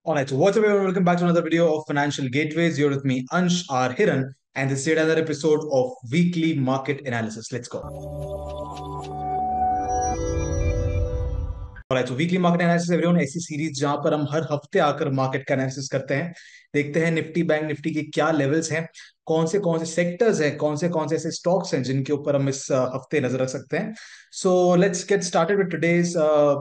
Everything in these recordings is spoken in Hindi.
Alright, so what's up everyone? Welcome back to another video of Financial Gateways. You're with me, Ansh R. Hiran, and this is yet another episode of Weekly Market Analysis. Let's go. Alright, so weekly market analysis everyone ऐसी सीरीज जहां पर हम हर हफ्ते आकर मार्केट का एनालिसिस करते हैं, देखते हैं निफ्टी बैंक निफ्टी के क्या लेवल्स हैं, कौन से सेक्टर्स हैं, कौन से ऐसे स्टॉक्स हैं जिनके ऊपर हम इस हफ्ते नजर रख सकते हैं. So let's get started with today's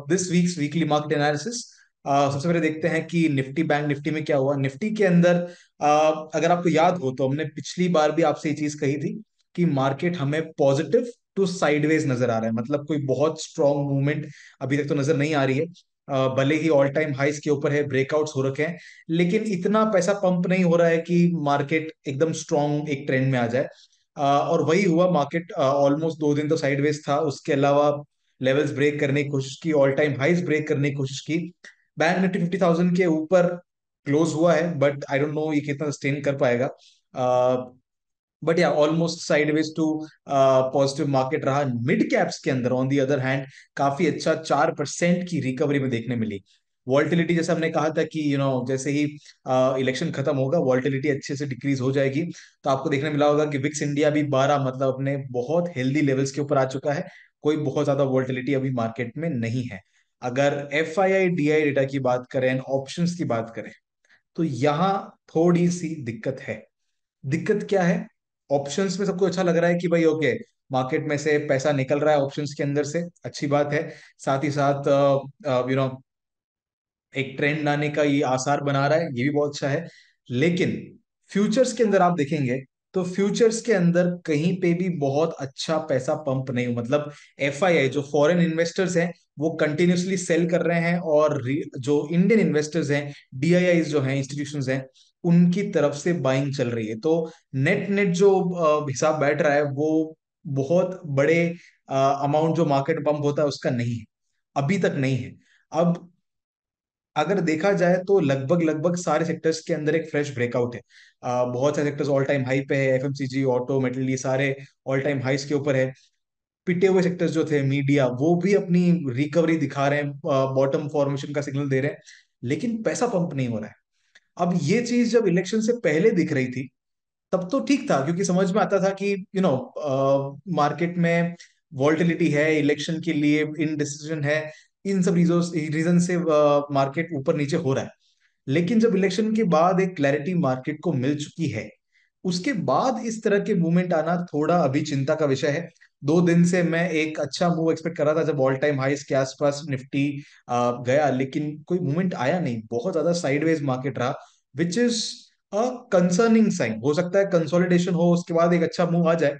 this weeks weekly market analysis. सबसे पहले देखते हैं कि निफ्टी बैंक निफ्टी में क्या हुआ. निफ्टी के अंदर अगर आपको याद हो तो हमने पिछली बार भी आपसे ये चीज कही थी कि मार्केट हमें पॉजिटिव टू साइडवेज नजर आ रहा है, मतलब कोई बहुत स्ट्रॉन्ग मूवमेंट अभी तक तो नजर नहीं आ रही है. भले ही ऑल टाइम हाइस के ऊपर है, ब्रेकआउट्स हो रखे हैं, लेकिन इतना पैसा पंप नहीं हो रहा है कि मार्केट एकदम स्ट्रॉन्ग एक ट्रेंड में आ जाए. और वही हुआ. मार्केट ऑलमोस्ट 2 दिन तो साइडवेज था, उसके अलावा लेवल्स ब्रेक करने की कोशिश की, ऑल टाइम हाइस ब्रेक करने की कोशिश की. बैंक निफ्टी 50,000 के ऊपर क्लोज हुआ है, बट आई डोंट नो ये कितना सस्टेन कर पाएगा. बट या almost sideways to positive market रहा. मिड कैप्स के अंदर ऑन दी अदर हैंड काफी अच्छा 4% की रिकवरी में देखने मिली. वॉल्टिलिटी जैसे हमने कहा था कि जैसे ही इलेक्शन खत्म होगा वॉल्टिलिटी अच्छे से डिक्रीज हो जाएगी. तो आपको देखने मिला होगा कि विक्स इंडिया भी 12 मतलब अपने बहुत हेल्दी लेवल्स के ऊपर आ चुका है. कोई बहुत ज्यादा वॉल्टिलिटी अभी मार्केट में नहीं है. अगर F I I D I data की बात करें, ऑप्शंस की बात करें, तो यहाँ थोड़ी सी दिक्कत है. दिक्कत क्या है? ऑप्शंस में सबको अच्छा लग रहा है कि भाई ओके, मार्केट में से पैसा निकल रहा है ऑप्शंस के अंदर से, अच्छी बात है. साथ ही साथ एक ट्रेंड लाने का ये आसार बना रहा है, ये भी बहुत अच्छा है. लेकिन फ्यूचर्स के अंदर आप देखेंगे तो फ्यूचर्स के अंदर कहीं पे भी बहुत अच्छा पैसा पंप नहीं हो. मतलब एफआईआई जो फॉरेन इन्वेस्टर्स हैं वो कंटिन्यूसली सेल कर रहे हैं, और जो इंडियन इन्वेस्टर्स हैं, डीआईआई जो हैं, इंस्टीट्यूशंस हैं, उनकी तरफ से बाइंग चल रही है. तो नेट नेट जो हिसाब बैठ रहा है वो बहुत बड़े अमाउंट जो मार्केट पंप होता है उसका नहीं है, अभी तक नहीं है. अब अगर देखा जाए तो लगभग लगभग सारे सेक्टर्स के अंदर एक फ्रेश ब्रेकआउट है. बहुत सारे सेक्टर्स ऑल टाइम हाई पे है. एफएमसीजी, ऑटो, मेटल, ये सारे ऑल टाइम हाइस के ऊपर है. पिटे हुए सेक्टर्स जो थे, मीडिया, वो भी अपनी रिकवरी दिखा रहे हैं, बॉटम फॉर्मेशन का सिग्नल दे रहे हैं, लेकिन पैसा पंप नहीं हो रहा है. अब ये चीज जब इलेक्शन से पहले दिख रही थी तब तो ठीक था, क्योंकि समझ में आता था कि मार्केट में वॉल्टिलिटी है, इलेक्शन के लिए इनडिसीजन है, इन सब रीजन से मार्केट ऊपर नीचे हो रहा है. लेकिन जब इलेक्शन के बाद एक क्लैरिटी मार्केट को मिल चुकी है, उसके बाद इस तरह के मूवमेंट आना थोड़ा अभी चिंता का विषय है. 2 दिन से मैं एक अच्छा मूव एक्सपेक्ट कर रहा था जब ऑल टाइम हाइस के आसपास निफ्टी गया, लेकिन कोई मूवमेंट आया नहीं, बहुत ज्यादा साइडवेज मार्केट रहा, which is a concerning sign. हो सकता है कंसोलिडेशन हो, उसके बाद एक अच्छा मूव आ जाए,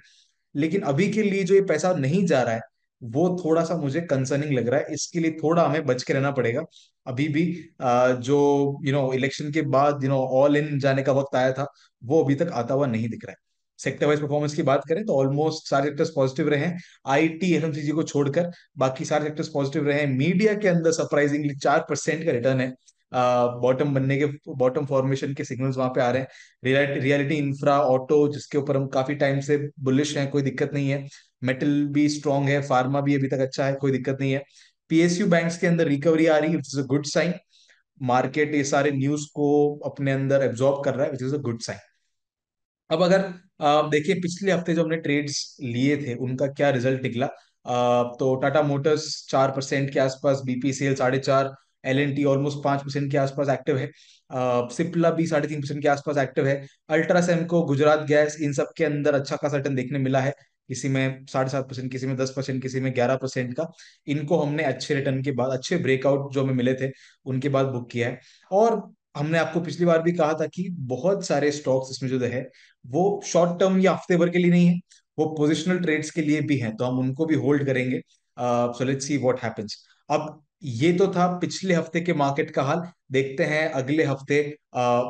लेकिन अभी के लिए जो ये पैसा नहीं जा रहा है वो थोड़ा सा मुझे कंसर्निंग लग रहा है. इसके लिए थोड़ा हमें बच के रहना पड़ेगा. अभी भी जो इलेक्शन के बाद ऑल इन जाने का वक्त आया था, वो अभी तक आता हुआ नहीं दिख रहा है. सेक्टर वाइज परफॉर्मेंस की बात करें तो ऑलमोस्ट सारे सेक्टर्स पॉजिटिव रहे हैं, आईटी एफएमसीजी को छोड़कर. बाकी सारे सेक्टर्स पॉजिटिव रहे हैं. मीडिया के अंदर सरप्राइजिंगली 4% का रिटर्न है. बॉटम बनने के, बॉटम फॉर्मेशन के सिग्नल्स वहां पे आ रहे हैं. रियलिटी इंफ्रा, ऑटो, जिसके ऊपर हम काफी टाइम से बुलिश हैं, कोई दिक्कत नहीं है. मेटल भी स्ट्रांग है, फार्मा भी अभी तक अच्छा है, कोई दिक्कत नहीं है. पीएसयू बैंक्स के अंदर रिकवरी आ रही है, which is a good sign. Market ये सारे न्यूज को अपने अंदर एब्जॉर्ब कर रहा है, which is a good sign. अब अगर देखिए पिछले हफ्ते जो हमने ट्रेड्स लिए थे उनका क्या रिजल्ट निकला. तो टाटा मोटर्स 4% के आसपास, BPCL 4.5%, L and T almost 5% के आसपास एक्टिव है. सिप्ला भी 3.5% के आसपास एक्टिव है. अल्ट्रासेमको, गुजरात गैस, इन सब के अंदर अच्छा खासा रिटर्न देखने मिला है. किसी में 7.5%, किसी में 10%, किसी में 11% का. इनको हमने अच्छे रिटर्न के बाद, अच्छे ब्रेकआउट जो हमें मिले थे उनके बाद बुक किया है. और हमने आपको पिछली बार भी कहा था कि बहुत सारे स्टॉक्स इसमें जो है वो शॉर्ट टर्म या हफ्ते भर के लिए नहीं है, वो पोजिशनल ट्रेड्स के लिए भी हैं, तो हम उनको भी होल्ड करेंगे. So let's see what happens. अब ये तो था पिछले हफ्ते के मार्केट का हाल. देखते हैं अगले हफ्ते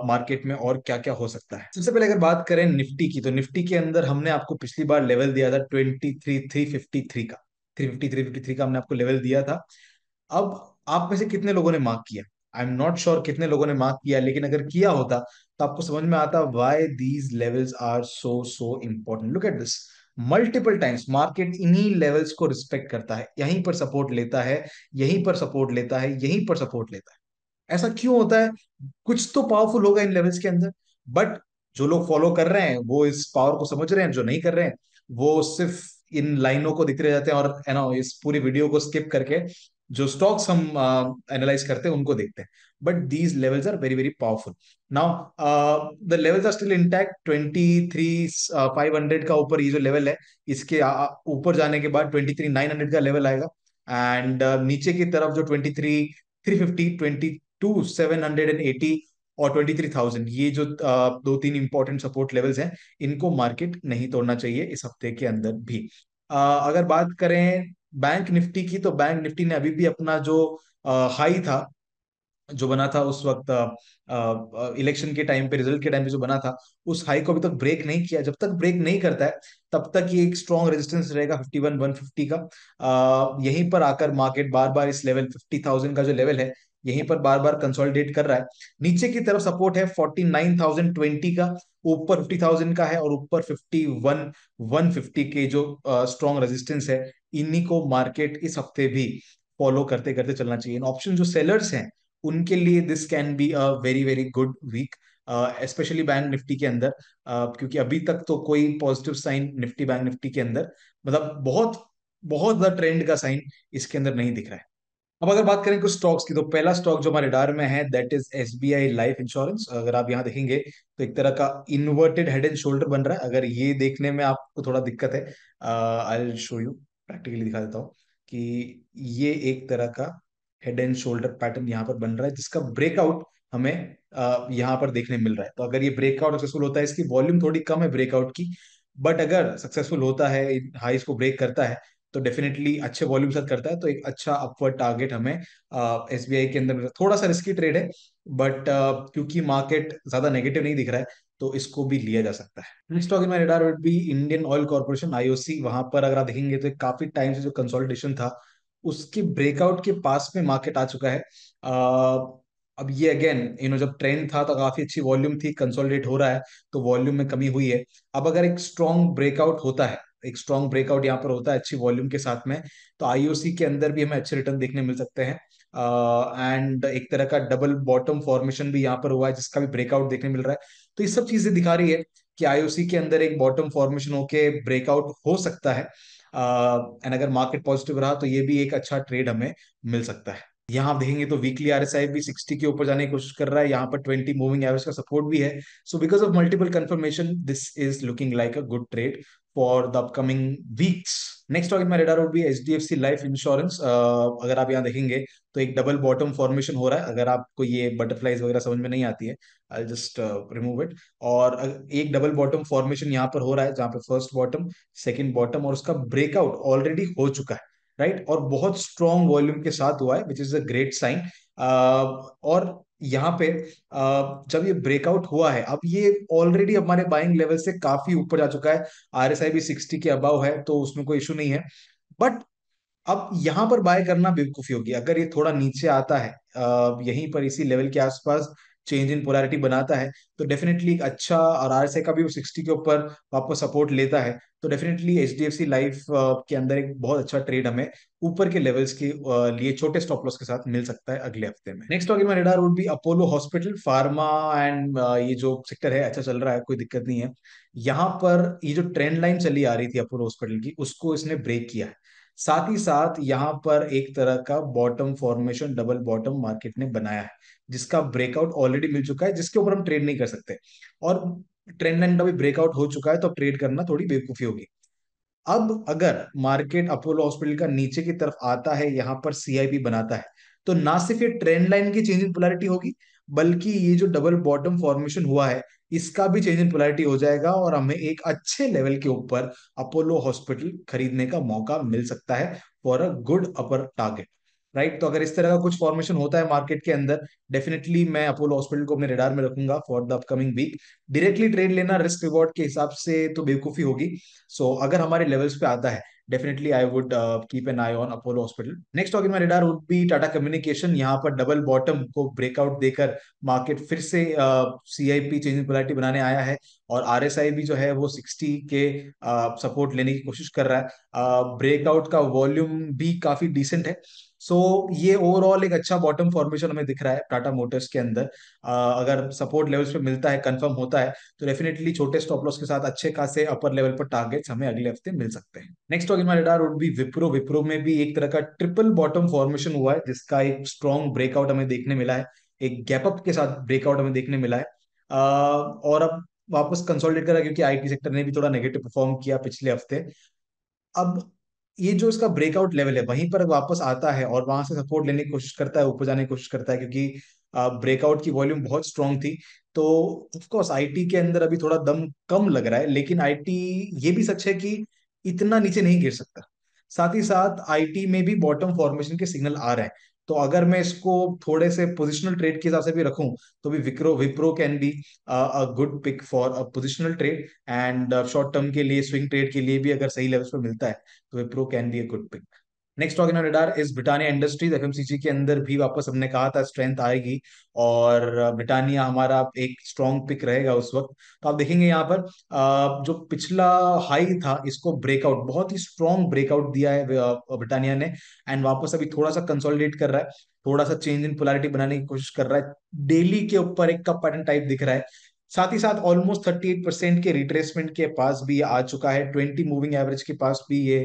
मार्केट में और क्या क्या हो सकता है. सबसे पहले अगर बात करें निफ्टी की, तो निफ्टी के अंदर हमने आपको पिछली बार लेवल दिया था 23,353 का. 350 353 का हमने आपको लेवल दिया था. अब आप में से कितने लोगों ने मार्क किया? आई एम नॉट श्योर कितने लोगों ने मार्क किया, लेकिन अगर किया होता तो आपको समझ में आता why these levels are so so important. Look at this. Multiple times market इन्हीं लेवल्स को रिस्पेक्ट करता है, यहीं पर सपोर्ट लेता है, यहीं पर सपोर्ट लेता है, यहीं पर सपोर्ट लेता है. ऐसा क्यों होता है? कुछ तो पावरफुल होगा इन लेवल्स के अंदर, बट जो लोग फॉलो कर रहे हैं वो इस पावर को समझ रहे हैं, जो नहीं कर रहे हैं वो सिर्फ इन लाइनों को दिखते रह जाते हैं, और है ना, इस पूरी वीडियो को स्किप करके जो स्टॉक्स हम एनालाइज करते हैं उनको देखते हैं। But these levels are very very powerful. Now the levels are still intact. 23,500 का ऊपर ये जो लेवल है, इसके ऊपर जाने के बाद 23,900 का लेवल आएगा। एंड नीचे की तरफ जो 23,350, 22,780 और 23,000, ये जो दो तीन इंपॉर्टेंट सपोर्ट लेवल्स हैं, इनको मार्केट नहीं तोड़ना चाहिए इस हफ्ते के अंदर भी। अगर बात करें बैंक निफ्टी की, तो बैंक निफ्टी ने अभी भी अपना जो हाई था, जो बना था उस वक्त इलेक्शन के टाइम पे, रिजल्ट के टाइम पे जो बना था, उस हाई को अभी तक ब्रेक नहीं किया। जब तक ब्रेक नहीं करता है तब तक ये एक स्ट्रॉन्ग रेजिस्टेंस रहेगा 51,150 का। यहीं पर आकर मार्केट बार बार इस लेवल 50,000 का जो लेवल है, यहीं पर बार बार कंसोलिडेट कर रहा है। नीचे की तरफ सपोर्ट है 49,020 का, ऊपर 50,000 का है, और ऊपर 51,150 के जो स्ट्रॉन्ग रेजिस्टेंस है, इन्हीं को मार्केट इस हफ्ते भी फॉलो करते करते चलना चाहिए। ऑप्शन जो सेलर्स हैं उनके लिए this can be a very very good week, specially bank Nifty के अंदर, क्योंकि अभी तक तो कोई positive sign Nifty bank Nifty के अंदर, मतलब बहुत बहुत ज्यादा ट्रेंड का साइन इसके अंदर नहीं दिख रहा है। अब अगर बात करें कुछ स्टॉक्स की, तो पहला स्टॉक जो हमारे डार में है that is SBI life insurance. अगर आप यहाँ देखेंगे तो एक तरह का इन्वर्टेड हेड एंड शोल्डर बन रहा है। अगर ये देखने में आपको थोड़ा दिक्कत है, I will show you, practically दिखा देता हूँ कि ये एक तरह का हेड एंड शोल्डर पैटर्न यहाँ पर बन रहा है, जिसका ब्रेकआउट हमें यहाँ पर देखने मिल रहा है। तो अगर ये ब्रेकआउट सक्सेसफुल होता है, इसकी वॉल्यूम थोड़ी कम है ब्रेकआउट की, बट अगर सक्सेसफुल होता है, हाइस को ब्रेक करता है, तो डेफिनेटली अच्छे वॉल्यूम साथ करता है, तो एक अच्छा अपवर्ड टारगेट हमें एसबीआई के अंदर थोड़ा सा रिस्की ट्रेड है, बट क्योंकि मार्केट ज्यादा नेगेटिव नहीं दिख रहा है, तो इसको भी लिया जा सकता है। Next stock in my radar would be Indian oil corporation, IOC. वहां पर अगर आप देखेंगे तो काफी टाइम से जो कंसोलिडेशन था, उसके ब्रेकआउट के पास में मार्केट आ चुका है। अब ये अगेन जब ट्रेंड था तो काफी अच्छी वॉल्यूम थी, कंसोलिडेट हो रहा है, तो वॉल्यूम में कमी हुई है। अब अगर एक स्ट्रॉन्ग ब्रेकआउट होता है, एक स्ट्रॉन्ग ब्रेकआउट यहाँ पर होता है अच्छी वॉल्यूम के साथ में, तो आईओसी के अंदर भी हमें अच्छे रिटर्न देखने मिल सकते हैं। एंड एक तरह का डबल बॉटम फॉर्मेशन भी यहाँ पर हुआ है, जिसका भी ब्रेकआउट देखने मिल रहा है। तो ये सब चीजें दिखा रही है कि आईओसी के अंदर एक बॉटम फॉर्मेशन होके ब्रेकआउट हो सकता है। एंड अगर मार्केट पॉजिटिव रहा तो ये भी एक अच्छा ट्रेड हमें मिल सकता है। यहाँ आप देखेंगे तो वीकली आरएसआई भी 60 के ऊपर जाने की कोशिश कर रहा है, यहाँ पर 20 मूविंग एवरेज का सपोर्ट भी है। So because of multiple confirmation this is looking like a good trade for the upcoming weeks. Next stock in my radar would be HDFC life insurance. अगर आप यहाँ देखेंगे तो एक डबल बॉटम फॉर्मेशन हो रहा है। अगर आपको ये बटरफ्लाइज वगैरह समझ में नहीं आती है, आई जस्ट रिमूव इट। और एक डबल बॉटम फॉर्मेशन यहाँ पर हो रहा है, जहाँ पे फर्स्ट बॉटम, सेकंड बॉटम, और उसका ब्रेकआउट ऑलरेडी हो चुका है, राइट, और बहुत स्ट्रॉन्ग वॉल्यूम के साथ हुआ है, which is a great sign. और यहाँ पे जब ये ब्रेकआउट हुआ है, अब ये ऑलरेडी हमारे बाइंग लेवल से काफी ऊपर जा चुका है। आरएसआई भी 60 के अबव है, तो उसमें कोई इशू नहीं है। बट अब यहां पर बाय करना बेवकूफी होगी। अगर ये थोड़ा नीचे आता है, यहीं पर इसी लेवल के आसपास चेंज इन पोलैरिटी बनाता है, तो डेफिनेटली एक अच्छा, और आरएसआई का भी वो 60 के ऊपर वापस सपोर्ट लेता है, तो डेफिनेटली एचडीएफसी लाइफ के अंदर एक बहुत अच्छा ट्रेड हमें ऊपर के लेवल्स के लिए छोटे स्टॉप लॉस के साथ मिल सकता है अगले हफ्ते में। Next talk in radar would be Apollo hospital pharma and, ये जो सेक्टर है अच्छा चल रहा है, कोई दिक्कत नहीं है। यहाँ पर ये जो ट्रेंड लाइन चली आ रही थी अपोलो हॉस्पिटल की, उसको इसने ब्रेक किया है। साथ ही साथ यहाँ पर एक तरह का bottom formation, double bottom market ने बनाया है, जिसका ब्रेकआउट ऑलरेडी मिल चुका है, जिसके ऊपर हम ट्रेड नहीं कर सकते। और ट्रेंड लाइन का भी ब्रेकआउट हो चुका है, तो ट्रेड करना थोड़ी बेवकूफी होगी। अब अगर मार्केट अपोलो हॉस्पिटल का नीचे की तरफ आता है, यहां पर सीआईपी बनाता है, तो ना सिर्फ ये ट्रेंड लाइन की चेंज इन पोलैरिटी होगी, बल्कि ये जो डबल बॉटम फॉर्मेशन हुआ है, इसका भी चेंज इन पोलैरिटी हो जाएगा, और हमें एक अच्छे लेवल के ऊपर अपोलो हॉस्पिटल खरीदने का मौका मिल सकता है for a good upper target, right. तो अगर इस तरह का कुछ फॉर्मेशन होता है मार्केट के अंदर, डेफिनेटली मैं अपोलो हॉस्पिटल को अपने रडार में रखूंगा for the upcoming week. Directly trade लेना रिस्क रिवॉर्ड के हिसाब से तो बेवकूफी होगी। सो अगर हमारे लेवल्स पे आता है, definitely I would keep an I on Apollo hospital. Next of in my radar would be Tata communication. यहाँ पर डबल बॉटम को ब्रेकआउट देकर मार्केट फिर से सीआईपी चेंज इन पोलैरिटी बनाने आया है, और आरएसआई भी जो है वो 60 के सपोर्ट लेने की कोशिश कर रहा है। ब्रेकआउट का वॉल्यूम भी काफी डिसेंट है। सो ये ओवरऑल एक अच्छा बॉटम फॉर्मेशन हमें दिख रहा है टाटा मोटर्स के अंदर। अगर सपोर्ट लेवल्स पे मिलता है, कंफर्म होता है, तो डेफिनेटली छोटे स्टॉप लॉस के साथ अच्छे खासे अपर लेवल पर टारगेट्स हमें अगले हफ्ते मिल सकते हैं। Next stock in my radar would be Wipro. Wipro में भी एक तरह का ट्रिपल बॉटम फॉर्मेशन हुआ है, जिसका एक स्ट्रॉन्ग ब्रेकआउट हमें देखने मिला है, एक गैप अप के साथ ब्रेकआउट हमें देखने मिला है। और अब वापस कंसोलिडेट करा, क्योंकि आईटी सेक्टर ने भी थोड़ा नेगेटिव परफॉर्म किया पिछले हफ्ते। अब ये जो इसका ब्रेकआउट लेवल है वहीं पर वापस आता है और वहां से सपोर्ट लेने की कोशिश करता है, ऊपर जाने की कोशिश करता है, क्योंकि ब्रेकआउट की वॉल्यूम बहुत स्ट्रांग थी। तो ऑफकोर्स आईटी के अंदर अभी थोड़ा दम कम लग रहा है, लेकिन आईटी, ये भी सच है कि इतना नीचे नहीं गिर सकता। साथ ही साथ आईटी में भी बॉटम फॉर्मेशन के सिग्नल आ रहे हैं। तो अगर मैं इसको थोड़े से पोजिशनल ट्रेड के हिसाब से भी रखूं, तो भी Wipro Wipro can be a good pick for a positional trade. And short term के लिए, स्विंग ट्रेड के लिए भी अगर सही लेवल्स पर मिलता है, तो Wipro can be a good pick. Next stock in radar is Britannia industries. FMCG के अंदर भी वापस हमने कहा था स्ट्रेंथ आएगी, और ब्रिटानिया हमारा एक स्ट्रॉन्ग पिक रहेगा उस वक्त। तो आप देखेंगे यहाँ पर जो पिछला हाई था, इसको ब्रेकआउट, बहुत ही स्ट्रॉन्ग ब्रेकआउट दिया है ब्रिटानिया ने। एंड वापस अभी थोड़ा सा कंसोलिडेट कर रहा है, थोड़ा सा चेंज इन पोलैरिटी बनाने की कोशिश कर रहा है। डेली के ऊपर एक कप पैटर्न टाइप दिख रहा है। साथ ही साथ ऑलमोस्ट 38% के रिट्रेसमेंट के पास भी आ चुका है, 20 मूविंग एवरेज के पास भी ये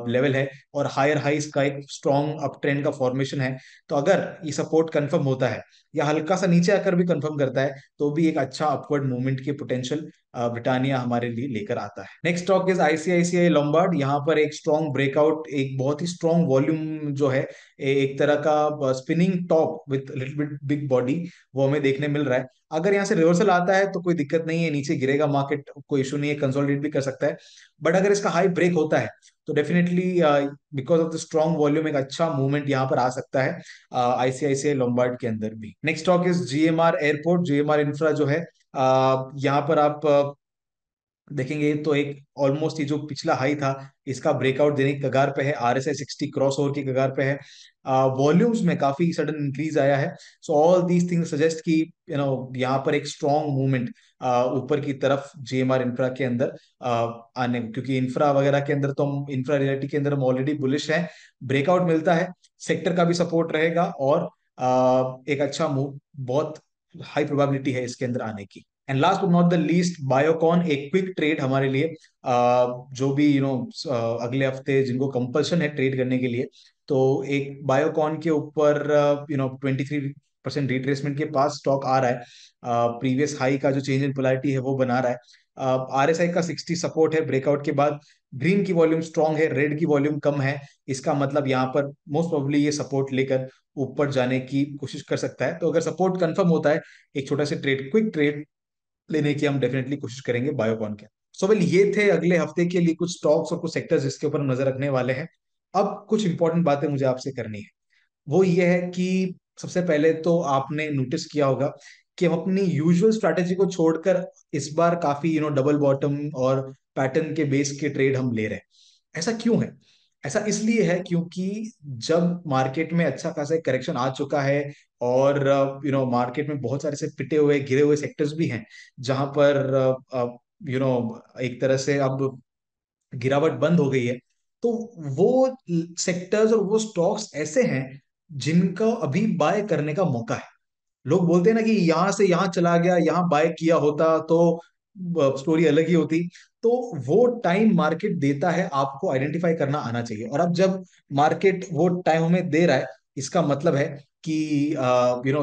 लेवल है, और हायर हाइस का एक स्ट्रॉन्ग अप ट्रेंड का फॉर्मेशन है। तो अगर ये सपोर्ट कंफर्म होता है, या हल्का सा नीचे आकर भी कंफर्म करता है, तो भी एक अच्छा अपवर्ड मूवमेंट की पोटेंशियल ब्रिटानिया हमारे लिए लेकर आता है। Next stock is ICICI Lombard. यहाँ पर एक स्ट्रॉन्ग ब्रेकआउट, एक बहुत ही स्ट्रॉन्ग वॉल्यूम जो है, एक तरह का spinning top width little bit big body, वो हमें देखने मिल रहा है। अगर यहाँ से रिवर्सल आता है तो कोई दिक्कत नहीं है, नीचे गिरेगा मार्केट, कोई इशू नहीं है, कंसोलिडेट भी कर सकता है। बट अगर इसका हाई ब्रेक होता है, तो definitely because of the strong volume एक अच्छा मूवमेंट यहाँ पर आ सकता है आईसीआईसीआई लोम्बार्ड के अंदर भी। Next stock is GMR airport. GMR infra जो है, यहाँ पर आप देखेंगे तो एक ऑलमोस्ट ये जो पिछला हाई था, इसका ब्रेकआउट देने की कगार पे है, आरएसआई 60 क्रॉस ओवर की कगार पे है। वॉल्यूम्स में काफी सडन इंक्रीज आया है। So all these things suggest कि यहाँ पर एक स्ट्रॉन्ग मूवमेंट ऊपर की तरफ जीएमआर इंफ्रा के अंदर आने, क्योंकि इंफ्रा वगैरह के अंदर तो हम, इंफ्रा रियलिटी के अंदर हम ऑलरेडी बुलिश हैं। ब्रेकआउट मिलता है, सेक्टर का भी सपोर्ट रहेगा, और एक अच्छा मूव, बहुत हाई प्रोबेबिलिटी है इसके अंदर आने की। And last but not the least, Biocon, एक क्विक ट्रेड हमारे लिए। जो भी अगले हफ्ते जिनको कंपल्शन है ट्रेड करने के लिए, तो एक बायोकॉन के ऊपर 23% रिट्रेसमेंट के पास स्टॉक आ रहा है। प्रीवियस हाई का जो चेंज इन पोलैरिटी है वो बना रहा है। आरएसआई का 60 सपोर्ट है ब्रेकआउट के बाद। ग्रीन की वॉल्यूम स्ट्रांग है, रेड की वॉल्यूम कम है। इसका मतलब यहाँ पर मोस्ट प्रोबेबली ये सपोर्ट लेकर ऊपर जाने की कोशिश कर सकता है। तो अगर सपोर्ट कंफर्म होता है, एक छोटा सा ट्रेड, क्विक ट्रेड लेने की हम डेफिनेटली कोशिश करेंगे बायोकॉन के। सो वेल, ये थे अगले हफ्ते के लिए कुछ स्टॉक्स और कुछ सेक्टर्स जिसके ऊपर हम नजर रखने वाले हैं। अब कुछ इंपॉर्टेंट बातें मुझे आपसे करनी है। वो ये है कि सबसे पहले तो आपने नोटिस किया होगा कि हम अपनी यूजुअल स्ट्रैटेजी को छोड़कर इस बार काफी डबल बॉटम और पैटर्न के बेस के ट्रेड हम ले रहे हैं। ऐसा क्यों है? ऐसा इसलिए है क्योंकि जब मार्केट में अच्छा खासा करेक्शन आ चुका है, और मार्केट में बहुत सारे से पिटे हुए गिरे हुए सेक्टर्स भी हैं, जहां पर एक तरह से अब गिरावट बंद हो गई है, तो वो सेक्टर्स और वो स्टॉक्स ऐसे हैं जिनका अभी बाय करने का मौका है। लोग बोलते हैं ना कि यहां से यहां चला गया, यहां बाय किया होता तो स्टोरी अलग ही होती। तो वो टाइम मार्केट देता है, आपको आइडेंटिफाई करना आना चाहिए। और अब जब मार्केट वो टाइम हमें दे रहा है, इसका मतलब है कि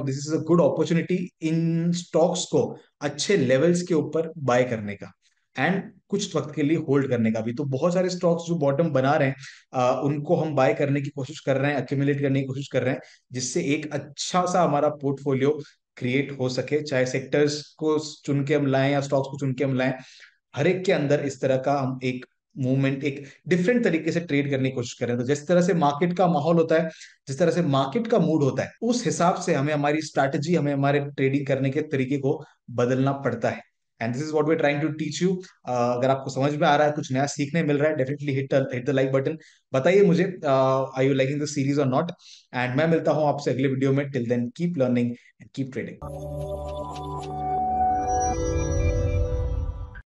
this is a good opportunity in stocks को अच्छे लेवल्स के ऊपर बाय करने का, एंड कुछ वक्त के लिए होल्ड करने का भी। तो बहुत सारे स्टॉक्स जो बॉटम बना रहे हैं, उनको हम बाय करने की कोशिश कर रहे हैं, एक्यूमुलेट करने की कोशिश कर रहे हैं, जिससे एक अच्छा सा हमारा पोर्टफोलियो क्रिएट हो सके। चाहे सेक्टर्स को चुन के हम लाएं या स्टॉक्स को चुन के हम लाएं, हर एक के अंदर इस तरह का हम एक मूवमेंट, एक डिफरेंट तरीके से ट्रेड करने की कोशिश करें। तो जिस तरह से मार्केट का माहौल होता है, जिस तरह से मार्केट का मूड होता है, उस हिसाब से हमें हमारी स्ट्रैटेजी, हमें हमारे ट्रेडिंग करने के तरीके को बदलना पड़ता है। And this is what we trying to teach you. अगर आपको समझ में आ रहा है, कुछ नया सीखने मिल रहा है, definitely hit the like button. बताइए मुझे, are you liking the series और नॉट। एंड मैं मिलता हूं आपसे अगले वीडियो में। Till then keep learning and keep trading.